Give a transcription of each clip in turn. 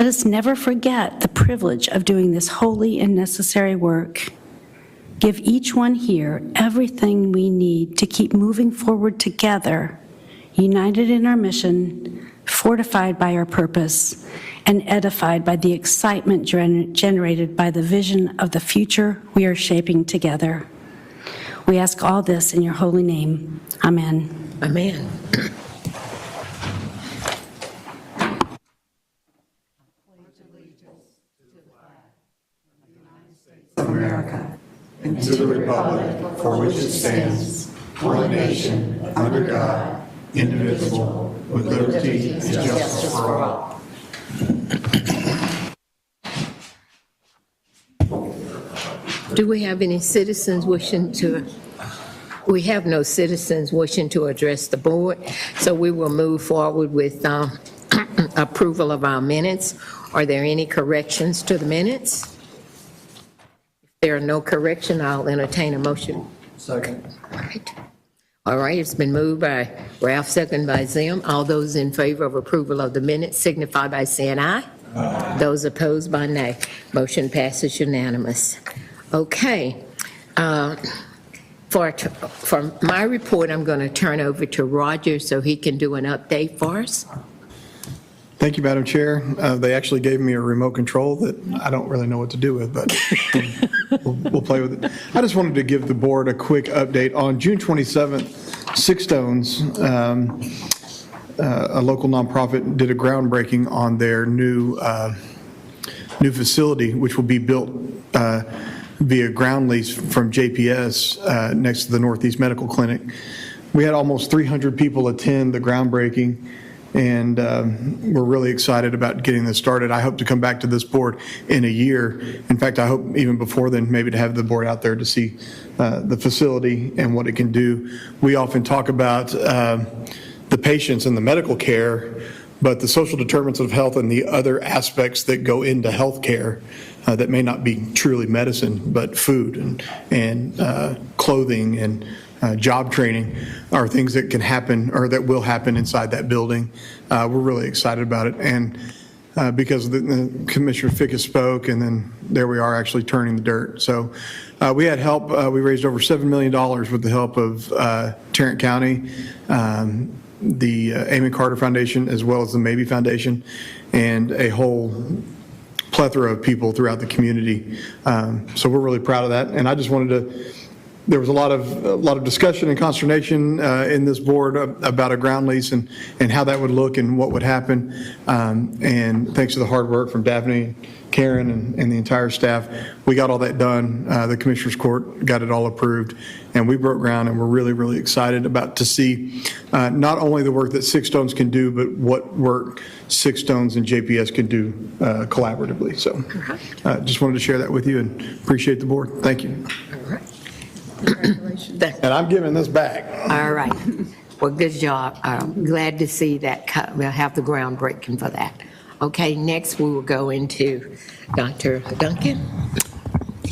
Let us never forget the privilege of doing this holy and necessary work. Give each one here everything we need to keep moving forward together, united in our mission, fortified by our purpose, and edified by the excitement generated by the vision of the future we are shaping together. We ask all this in your holy name. Amen. Amen. America, and to the republic for which it stands, one nation, under God, indivisible, with liberty and justice for all. Do we have any citizens wishing to? We have no citizens wishing to address the board, so we will move forward with approval of our minutes. Are there any corrections to the minutes? If there are no correction, I'll entertain a motion. Second. All right, it's been moved by Ralph, second by Zim. All those in favor of approval of the minutes signify by saying aye. Aye. Those opposed by nay. Motion passes unanimous. Okay. For my report, I'm going to turn over to Roger so he can do an update for us. Thank you, Madam Chair. They actually gave me a remote control that I don't really know what to do with, but we'll play with it. I just wanted to give the board a quick update. On June 27th, Six Stones, a local nonprofit, did a groundbreaking on their new facility, which will be built via ground lease from JPS next to the Northeast Medical Clinic. We had almost 300 people attend the groundbreaking, and we're really excited about getting this started. I hope to come back to this board in a year. In fact, I hope even before then, maybe to have the board out there to see the facility and what it can do. We often talk about the patients and the medical care, but the social determinants of health and the other aspects that go into health care that may not be truly medicine, but food and clothing and job training are things that can happen or that will happen inside that building. We're really excited about it. And because the Commissioner Fickus spoke, and then there we are actually turning the dirt. So we had help. We raised over $7 million with the help of Tarrant County, the Amon Carter Foundation, as well as the Maybe Foundation, and a whole plethora of people throughout the community. So we're really proud of that. And I just wanted to, there was a lot of discussion and consternation in this board about a ground lease and how that would look and what would happen. And thanks to the hard work from Daphne, Karen, and the entire staff, we got all that done. The Commissioners Court got it all approved, and we broke ground, and we're really, really excited about to see not only the work that Six Stones can do, but what work Six Stones and JPS can do collaboratively. So just wanted to share that with you and appreciate the board. Thank you. All right. Congratulations. And I'm giving this back. All right. Well, good job. I'm glad to see that. We'll have the groundbreaking for that. Okay, next we will go into Dr. Duncan.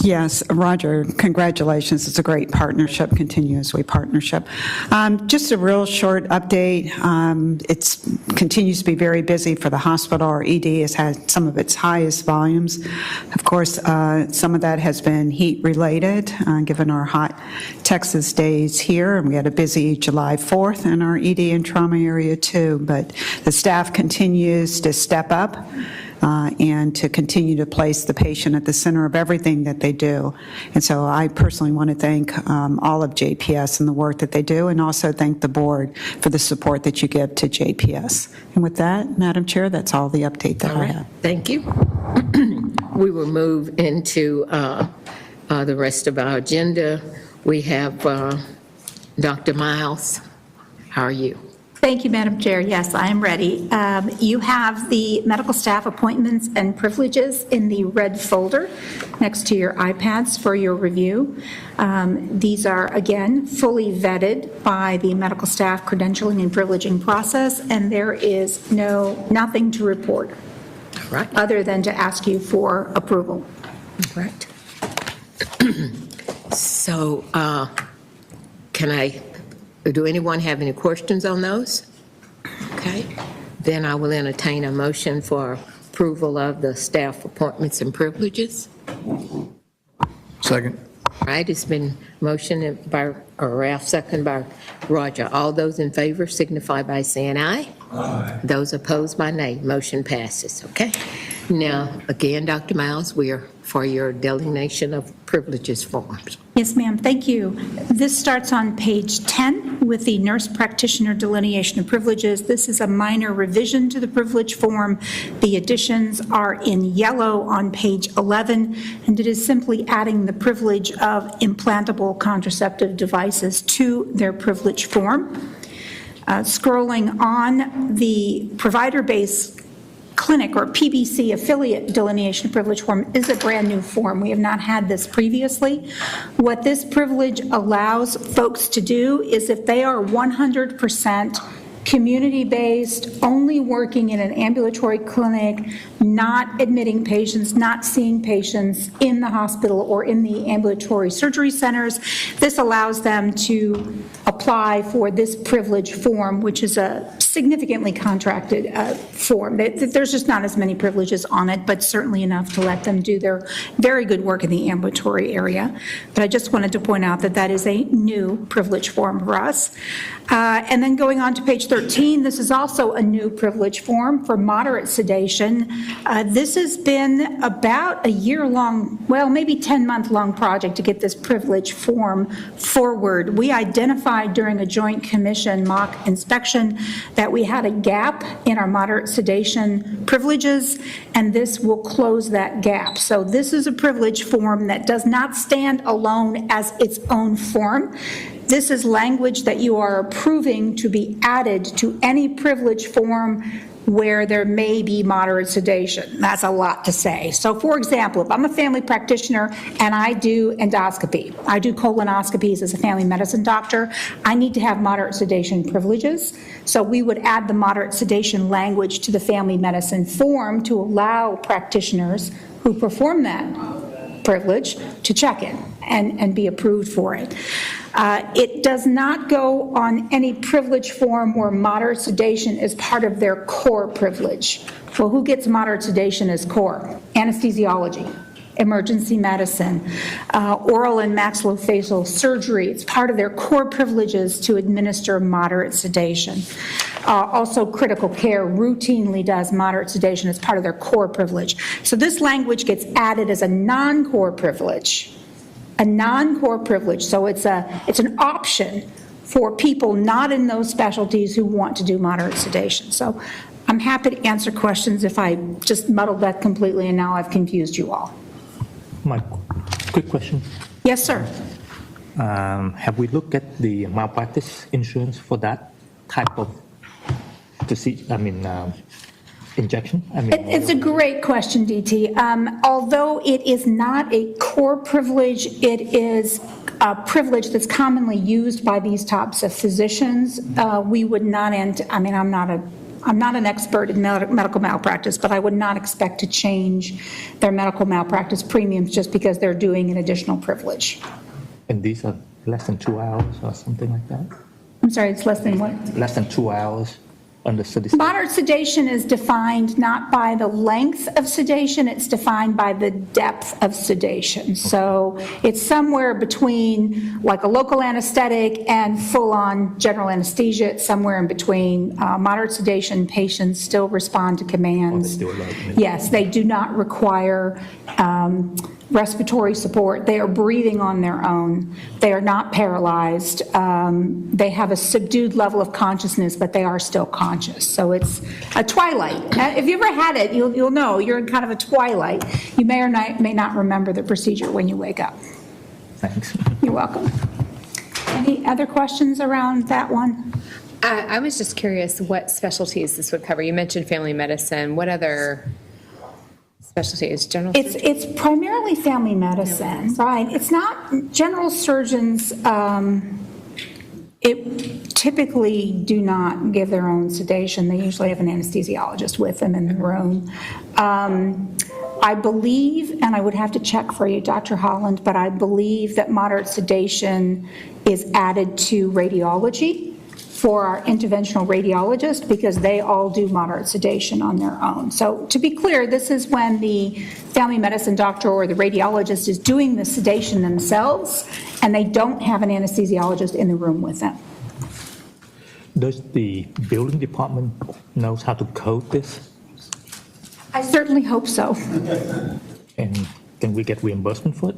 Yes, Roger, congratulations. It's a great partnership, continuously partnership. Just a real short update. It continues to be very busy for the hospital. Our ED has had some of its highest volumes. Of course, some of that has been heat related, given our hot Texas days here. And we had a busy July 4th in our ED and trauma area too. But the staff continues to step up and to continue to place the patient at the center of everything that they do. And so I personally want to thank all of JPS and the work that they do, and also thank the board for the support that you give to JPS. And with that, Madam Chair, that's all the update that I have. Thank you. We will move into the rest of our agenda. We have Dr. Miles. How are you? Thank you, Madam Chair. Yes, I am ready. You have the medical staff appointments and privileges in the red folder next to your iPads for your review. These are, again, fully vetted by the medical staff credentialing and privileging process, and there is nothing to report other than to ask you for approval. Right. So do anyone have any questions on those? Okay. Then I will entertain a motion for approval of the staff appointments and privileges. Second. All right, it's been motioned by Ralph, second by Roger. All those in favor signify by saying aye. Aye. Those opposed by nay. Motion passes, okay? Now, again, Dr. Miles, we are for your delineation of privileges forms. Yes, ma'am, thank you. This starts on page 10 with the nurse practitioner delineation of privileges. This is a minor revision to the privilege form. The additions are in yellow on page 11, and it is simply adding the privilege of implantable contraceptive devices to their privilege form. Scrolling on, the provider-based clinic or PBC affiliate delineation privilege form is a brand new form. We have not had this previously. What this privilege allows folks to do is if they are 100% community-based, only working in an ambulatory clinic, not admitting patients, not seeing patients in the hospital or in the ambulatory surgery centers, this allows them to apply for this privilege form, which is a significantly contracted form. There's just not as many privileges on it, but certainly enough to let them do their very good work in the ambulatory area. But I just wanted to point out that that is a new privilege form for us. And then going on to page 13, this is also a new privilege form for moderate sedation. This has been about a year-long, well, maybe 10-month-long project to get this privilege form forward. We identified during a joint commission mock inspection that we had a gap in our moderate sedation privileges, and this will close that gap. So this is a privilege form that does not stand alone as its own form. This is language that you are approving to be added to any privilege form where there may be moderate sedation. That's a lot to say. So for example, if I'm a family practitioner and I do endoscopy, I do colonoscopies as a family medicine doctor, I need to have moderate sedation privileges. So we would add the moderate sedation language to the family medicine form to allow practitioners who perform that privilege to check in and be approved for it. It does not go on any privilege form where moderate sedation is part of their core privilege. Well, who gets moderate sedation as core? Anesthesiology, emergency medicine, oral and maxillofacial surgery. It's part of their core privileges to administer moderate sedation. Also, critical care routinely does moderate sedation as part of their core privilege. So this language gets added as a non-core privilege. A non-core privilege, so it's an option for people not in those specialties who want to do moderate sedation. So I'm happy to answer questions if I just muddled that completely and now I've confused you all. My quick question. Yes, sir. Have we looked at the malpractice insurance for that type of injection? It's a great question, DT. Although it is not a core privilege, it is a privilege that's commonly used by these types of physicians. We would not, I'm not an expert in medical malpractice, but I would not expect to change their medical malpractice premiums just because they're doing an additional privilege. And these are less than 2 hours or something like that? I'm sorry, it's less than what? Less than 2 hours under sedation. Moderate sedation is defined not by the length of sedation, it's defined by the depth of sedation. So it's somewhere between like a local anesthetic and full-on general anesthesia. It's somewhere in between. Moderate sedation patients still respond to commands. Yes, they do not require respiratory support. They are breathing on their own. They are not paralyzed. They have a subdued level of consciousness, but they are still conscious. So it's a twilight. If you ever had it, you'll know you're in kind of a twilight. You may or may not remember the procedure when you wake up. Thanks. You're welcome. Any other questions around that one? I was just curious what specialties this would cover. You mentioned family medicine. What other specialties? General surgery? It's primarily family medicine, right? It's not general surgeons. It typically do not give their own sedation. They usually have an anesthesiologist with them in the room. I believe, and I would have to check for you, Dr. Holland, but I believe that moderate sedation is added to radiology for our interventional radiologist because they all do moderate sedation on their own. So to be clear, this is when the family medicine doctor or the radiologist is doing the sedation themselves and they don't have an anesthesiologist in the room with them. Does the building department knows how to code this? I certainly hope so. And can we get reimbursement for it?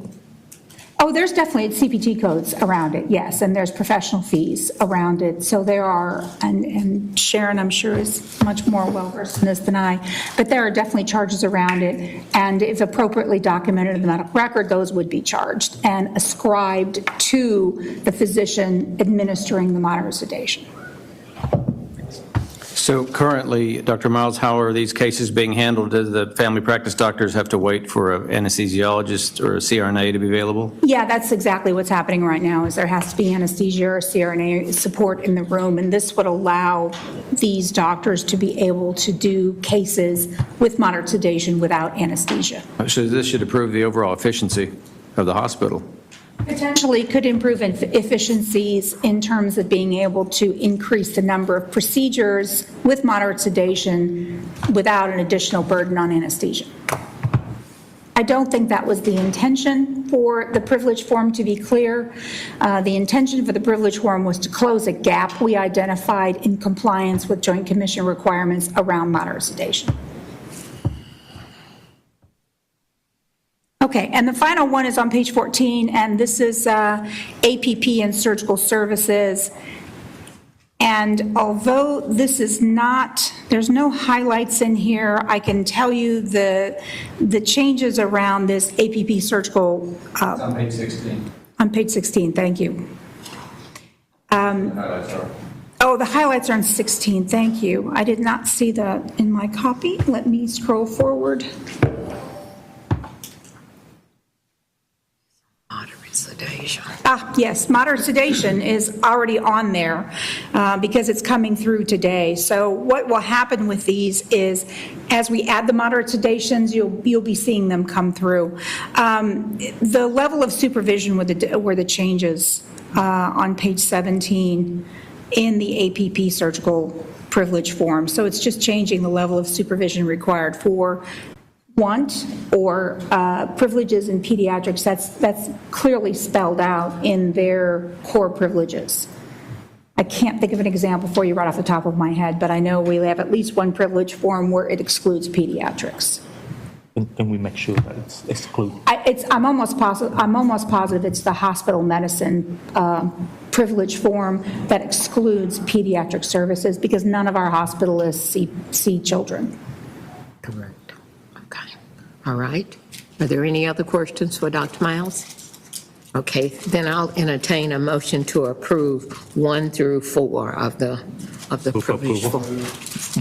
Oh, there's definitely CPT codes around it, yes, and there's professional fees around it. So there are, and Sharon, I'm sure, is much more well-versed in this than I, but there are definitely charges around it. And if appropriately documented in the medical record, those would be charged and ascribed to the physician administering the moderate sedation. So currently, Dr. Miles, how are these cases being handled? Do the family practice doctors have to wait for an anesthesiologist or a CRNA to be available? Yeah, that's exactly what's happening right now, is there has to be anesthesia or CRNA support in the room, and this would allow these doctors to be able to do cases with moderate sedation without anesthesia. So this should improve the overall efficiency of the hospital. Potentially could improve efficiencies in terms of being able to increase the number of procedures with moderate sedation without an additional burden on anesthesia. I don't think that was the intention for the privilege form, to be clear. The intention for the privilege form was to close a gap we identified in compliance with Joint Commission requirements around moderate sedation. Okay, and the final one is on page 14, and this is APP and surgical services. And although this is not, there's no highlights in here, I can tell you the changes around this APP surgical. On page 16. On page 16, thank you. Oh, the highlights are on 16, thank you. I did not see that in my copy. Let me scroll forward. Sedation. Yes, moderate sedation is already on there because it's coming through today. So what will happen with these is, as we add the moderate sedations, you'll be seeing them come through. The level of supervision were the changes on page 17 in the APP surgical privilege form. So it's just changing the level of supervision required for want or privileges in pediatrics. That's clearly spelled out in their core privileges. I can't think of an example for you right off the top of my head, but I know we have at least one privilege form where it excludes pediatrics. Can we make sure that it's excluded? I'm almost positive it's the hospital medicine privilege form that excludes pediatric services because none of our hospitalists see children. Correct. Okay. All right. Are there any other questions for Dr. Miles? Okay, then I'll entertain a motion to approve 1 through 4 of the privilege form.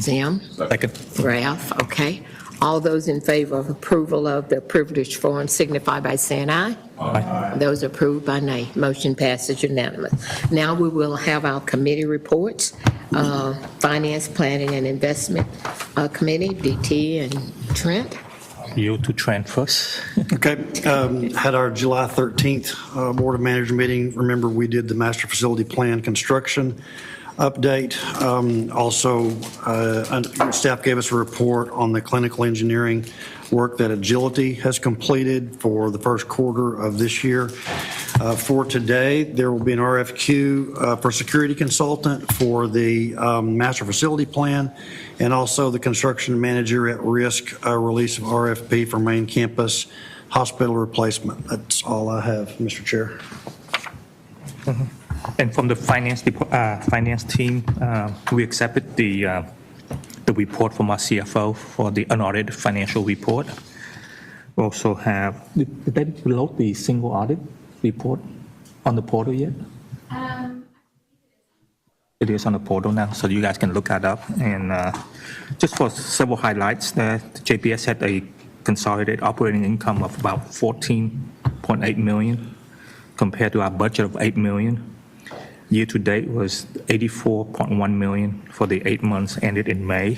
Zim? Second. Ralph, okay. All those in favor of approval of the privilege form signify by saying aye. Aye. Those approved by nay. Motion passes unanimous. Now we will have our committee reports. Finance, Planning, and Investment Committee, DT and Trent. You to Trent first. Okay, had our July 13th Board of Managers meeting. Remember, we did the master facility plan construction update. Also, staff gave us a report on the clinical engineering work that Agility has completed for the first quarter of this year. For today, there will be an RFQ for security consultant for the master facility plan, and also the construction manager at risk release of RFP for main campus hospital replacement. That's all I have, Mr. Chair. Mm-hmm. And from the finance team, we accepted the report from our CFO for the unaudited financial report. We also have, did they load the single audit report on the portal yet? It is on the portal now, so you guys can look that up. And just for several highlights, JPS had a consolidated operating income of about $14.8 million compared to our budget of $8 million. Year to date was $84.1 million for the 8 months ended in May.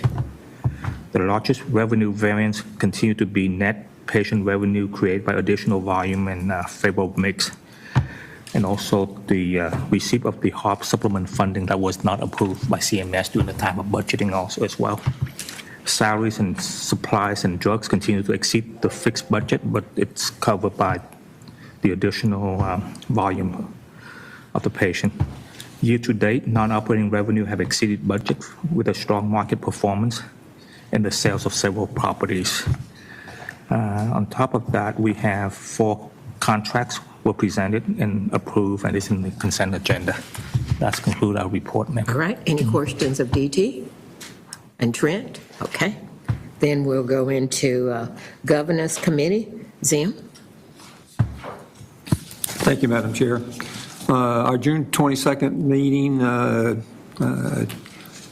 The largest revenue variance continued to be net patient revenue created by additional volume and favorable mix. and also the receipt of the HARP supplement funding that was not approved by CMS during the time of budgeting also as well. Salaries and supplies and drugs continue to exceed the fixed budget, but it's covered by the additional volume of the patient. Year-to-date, non-operating revenue have exceeded budget with a strong market performance and the sales of several properties. On top of that, we have 4 contracts were presented and approved, and it's in the consent agenda. That's conclude our report, ma'am. All right, any questions of DT and Trent? Okay, then we'll go into Governance Committee. Zim? Thank you, Madam Chair. Our June 22nd meeting,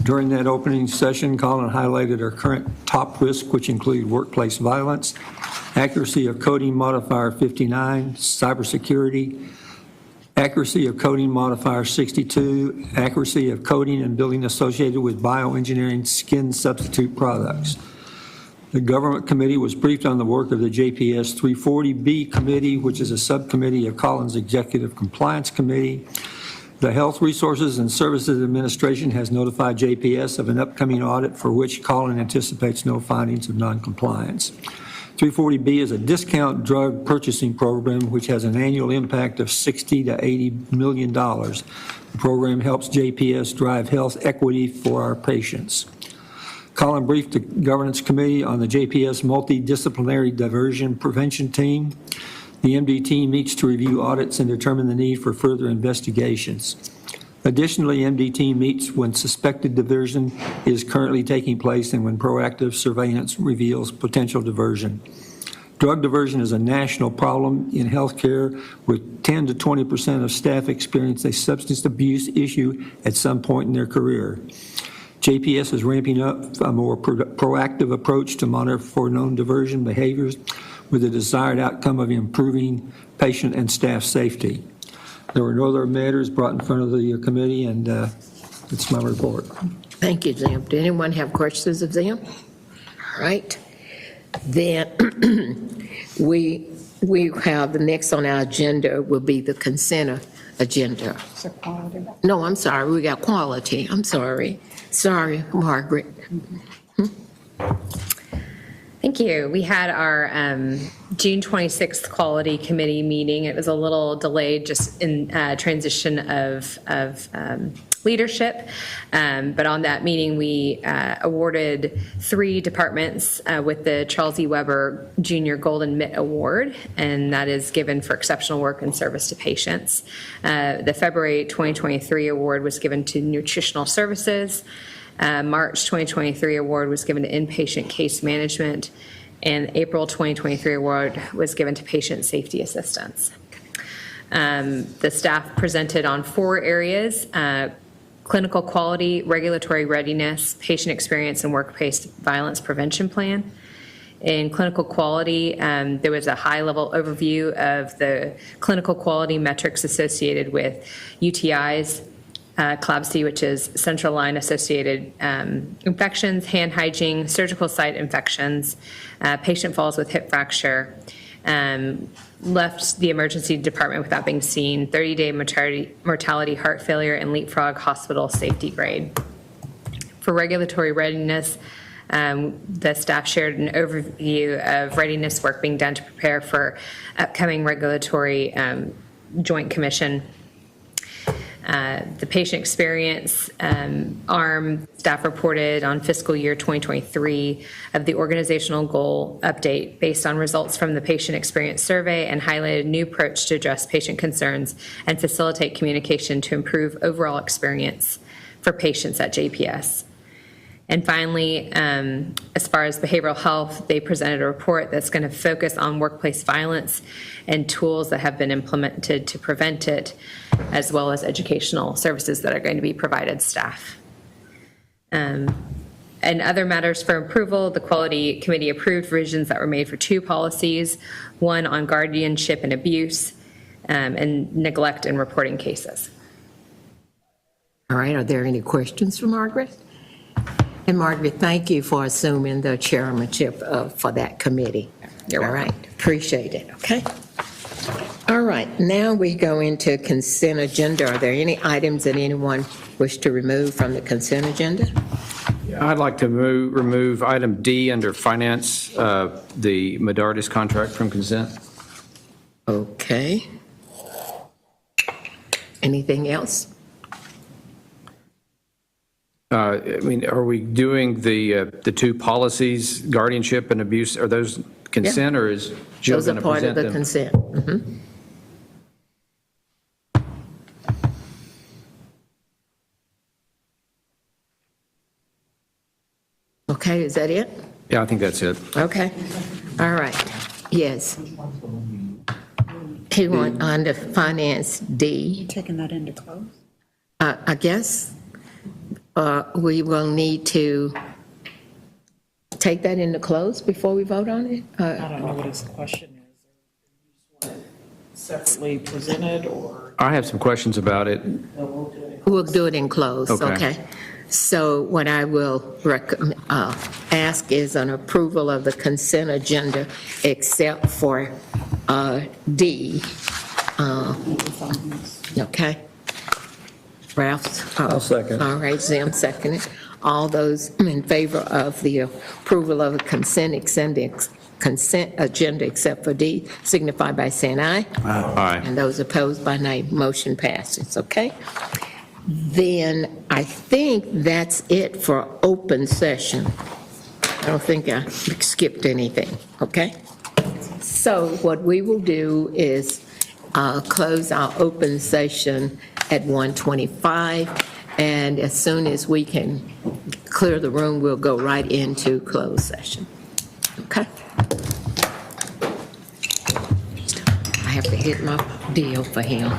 during that opening session, Colin highlighted our current top risk, which include workplace violence, accuracy of coding modifier 59, cybersecurity, accuracy of coding modifier 62, accuracy of coding and building associated with bioengineering skin substitute products. The Government Committee was briefed on the work of the JPS 340B Committee, which is a subcommittee of Colin's Executive Compliance Committee. The Health Resources and Services Administration has notified JPS of an upcoming audit for which Colin anticipates no findings of noncompliance. 340B is a discount drug purchasing program which has an annual impact of $60 to $80 million. The program helps JPS drive health equity for our patients. Colin briefed the Governance Committee on the JPS Multidisciplinary Diversion Prevention Team. The MD team meets to review audits and determine the need for further investigations. Additionally, MD team meets when suspected diversion is currently taking place and when proactive surveillance reveals potential diversion. Drug diversion is a national problem in healthcare, with 10 to 20% of staff experience a substance abuse issue at some point in their career. JPS is ramping up a more proactive approach to monitor for known diversion behaviors with the desired outcome of improving patient and staff safety. There were no other matters brought in front of the committee, and it's my report. Thank you, Zim. Do anyone have questions of Zim? All right. Then we have the next on our agenda will be the consent agenda. No, I'm sorry. We got quality. I'm sorry. Sorry, Margaret. Thank you. We had our June 26th Quality Committee meeting. It was a little delayed just in transition of leadership. But on that meeting, we awarded 3 departments with the Charles E. Weber Junior Golden Mitt Award, and that is given for exceptional work and service to patients. The February 2023 award was given to Nutritional Services. March 2023 award was given to Inpatient Case Management, and April 2023 award was given to Patient Safety Assistance. The staff presented on 4 areas: clinical quality, regulatory readiness, patient experience, and workplace violence prevention plan. In clinical quality, there was a high-level overview of the clinical quality metrics associated with UTIs, CLABSI, which is central line associated infections, hand hygiene, surgical site infections, patient falls with hip fracture, left the emergency department without being seen, 30-day mortality, heart failure, and Leapfrog hospital safety grade. For regulatory readiness, the staff shared an overview of readiness work being done to prepare for upcoming regulatory joint commission. The patient experience arm staff reported on fiscal year 2023 of the organizational goal update based on results from the patient experience survey, and highlighted a new approach to address patient concerns and facilitate communication to improve overall experience for patients at JPS. And finally, as far as behavioral health, they presented a report that's going to focus on workplace violence and tools that have been implemented to prevent it, as well as educational services that are going to be provided staff. And other matters for approval, the Quality Committee approved revisions that were made for 2 policies, one on guardianship and abuse, and neglect and reporting cases. All right, are there any questions for Margaret? And Margaret, thank you for assuming the chairmanship for that committee. You're welcome. All right, appreciate it, okay? All right, now we go into consent agenda. Are there any items that anyone wish to remove from the consent agenda? I'd like to remove item D under finance, the Medardis contract from consent. Okay. Anything else? I mean, are we doing the two policies, guardianship and abuse, are those consent, or is Jill Those going are to part of present the them? consent. Mhm. Okay, is that it? Yeah, I think that's it. Okay, all right, yes. He want under finance D, Taking that into close? I guess we will need to take that into close before we vote on it? I don't know what his question is. Or you just want it separately presented, or I have some questions about it. we'll do it? We'll do it in close, Okay. okay? So what I will ask is an approval of the consent agenda except for D. Okay? Ralph? I'll second. All right, Zim seconded. All those in favor of the approval of the consent agenda except for D signify by saying aye. Aye. And those opposed by nay, motion passes, okay? Then I think that's it for open session. I don't think I skipped anything, okay? So what we will do is close our open session at 1:25, and as soon as we can clear the room, we'll go right into closed session, okay? I have to hit my deal for him.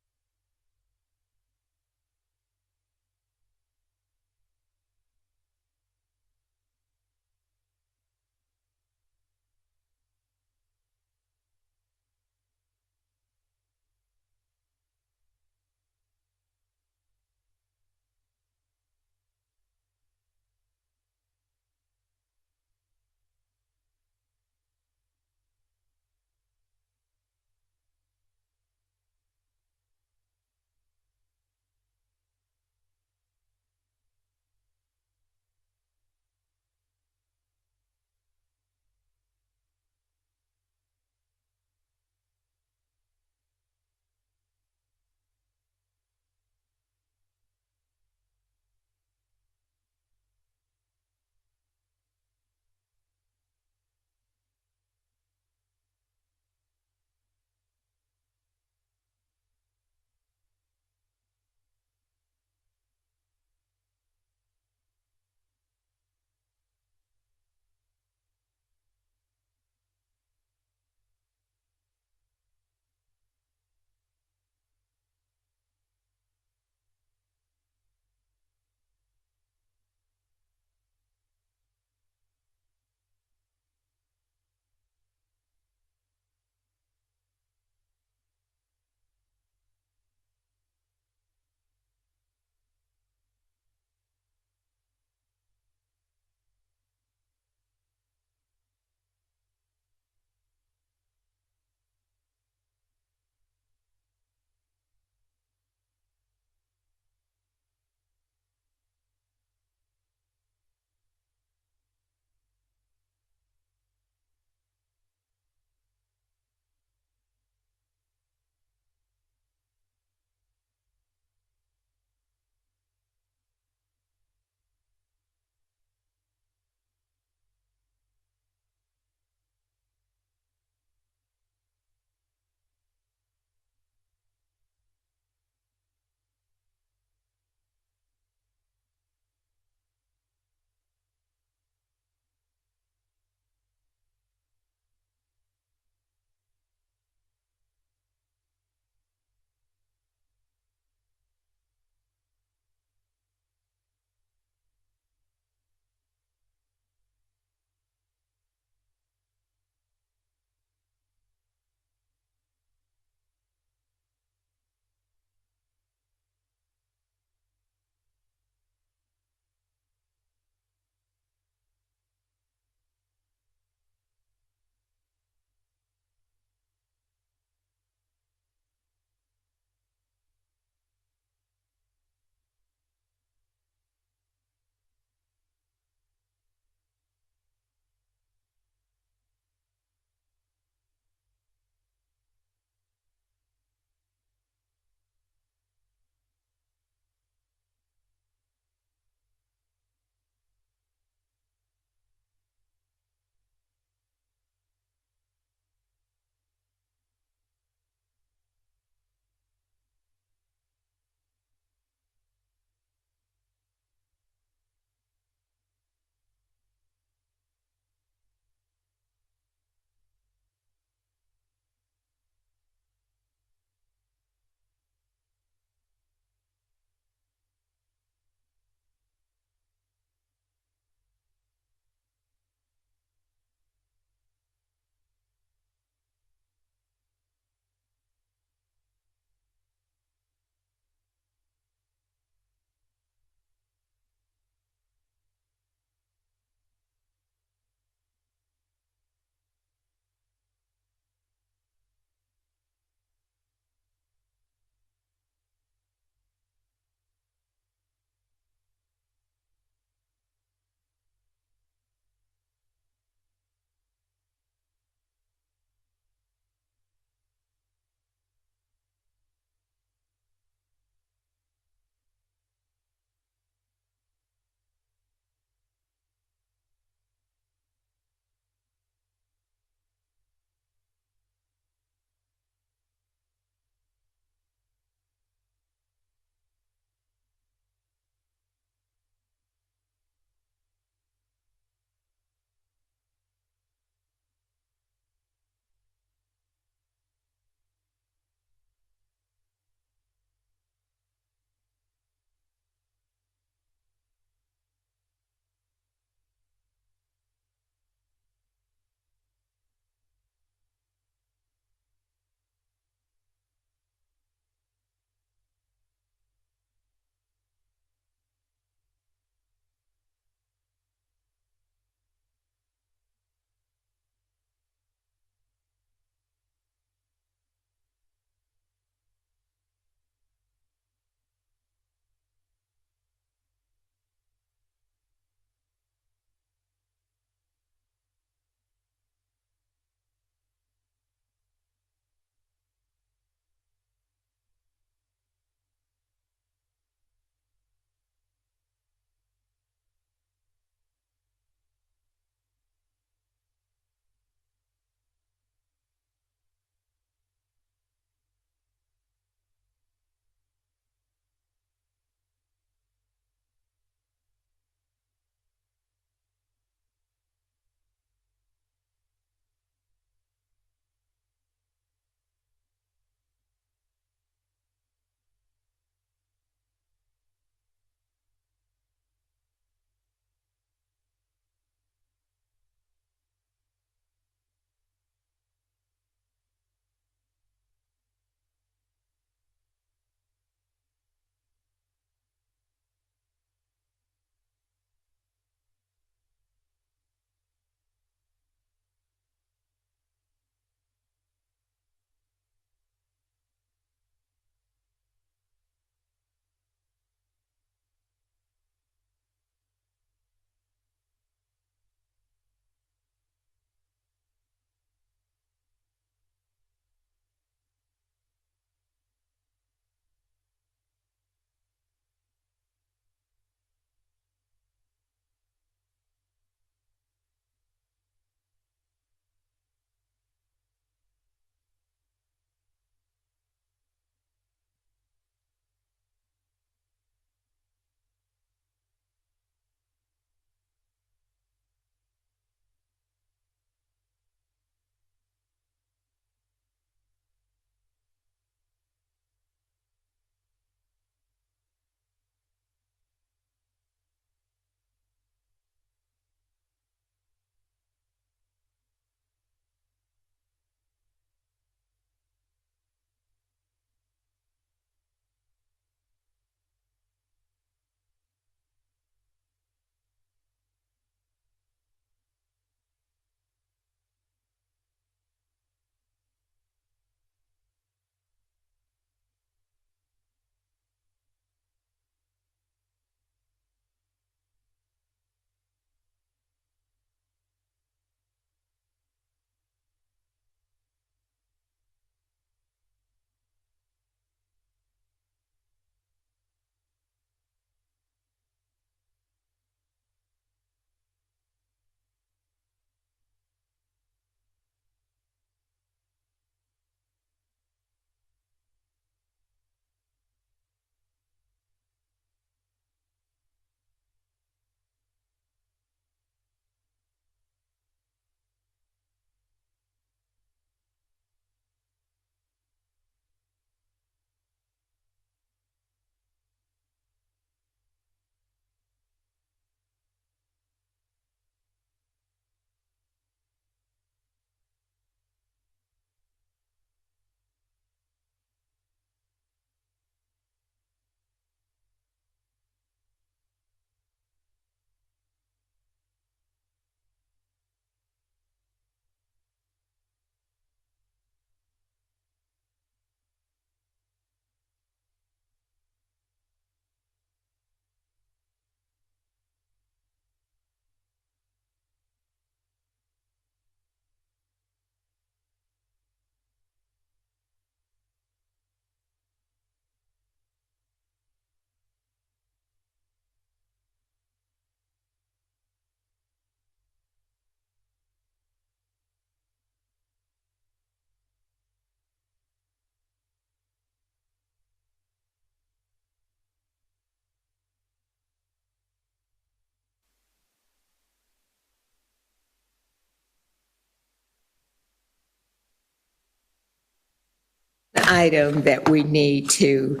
item that we need to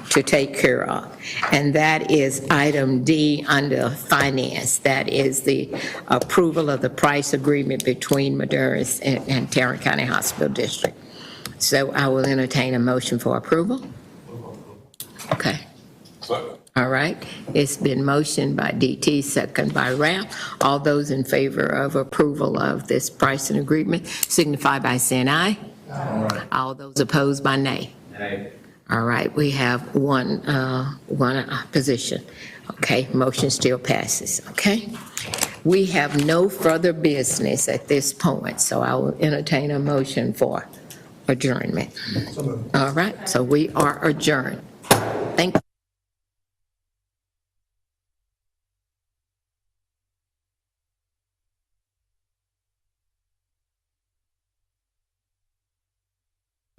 take care of, and that is item D under finance. That is the approval of the price agreement between Maduris and Tarrant County Hospital District. So I will entertain a motion for approval. Okay. All right. It's been motioned by DT, second by Ralph. All those in favor of approval of this pricing agreement signify by saying aye. Aye. All those opposed by nay. Nay. All right, we have one opposition. Okay, motion still passes, okay? We have no further business at this point, so I will entertain a motion for adjournment. All right, so we are adjourned.